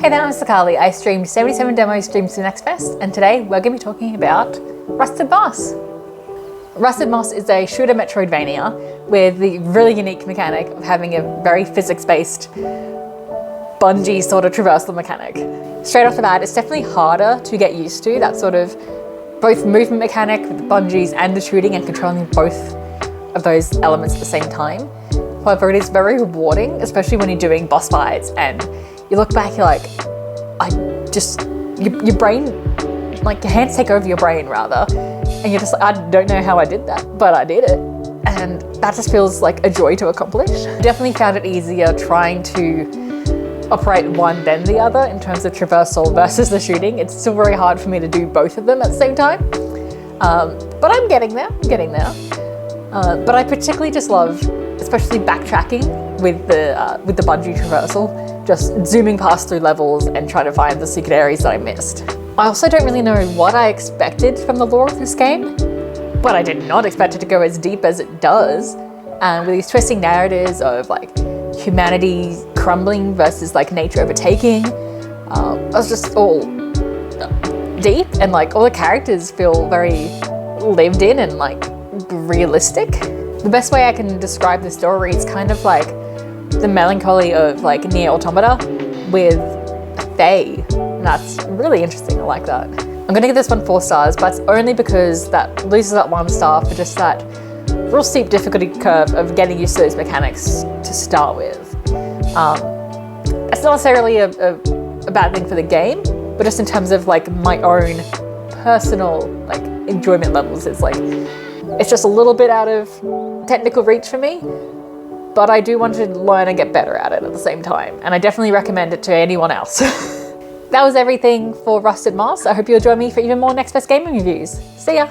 Hey there, I'm Carly. I streamed 77 demo streams to Next Fest, and today we're going to be talking about Rusted Moss. Rusted Moss is a shooter Metroidvania with the really unique mechanic of having a very physics-based bungee sort of traversal mechanic. Straight off the bat, it's definitely harder to get used to, that sort of both movement mechanic with the bungees and the shooting and controlling both of those elements at the same time. However, it is very rewarding, especially when you're doing boss fights and you look back, you're like, your brain, like your hands take over your brain rather, and you're just like, I don't know how I did that, but I did it. And that just feels like a joy to accomplish. Definitely found it easier trying to operate one then the other in terms of traversal versus the shooting. It's still very hard for me to do both of them at the same time. But I'm getting there, but I particularly just love, especially backtracking with the bungee traversal, just zooming past through levels and trying to find the secret areas that I missed. I also don't really know what I expected from the lore of this game, but I did not expect it to go as deep as it does. And with these twisting narratives of like humanity crumbling versus like nature overtaking, it was just all deep, and like all the characters feel very lived in and like realistic. The best way I can describe the story is kind of like the melancholy of like Nier Automata with Fae. And that's really interesting, I like that. I'm gonna give this one 4 stars, but it's only because that loses that 1 star for just that real steep difficulty curve of getting used to those mechanics to start with. It's not necessarily a bad thing for the game, but just in terms of like my own personal like enjoyment levels, it's just a little bit out of technical reach for me, but I do want to learn and get better at it at the same time, and I definitely recommend it to anyone else. That was everything for Rusted Moss. I hope you'll join me for even more Next Best Gaming reviews. See ya!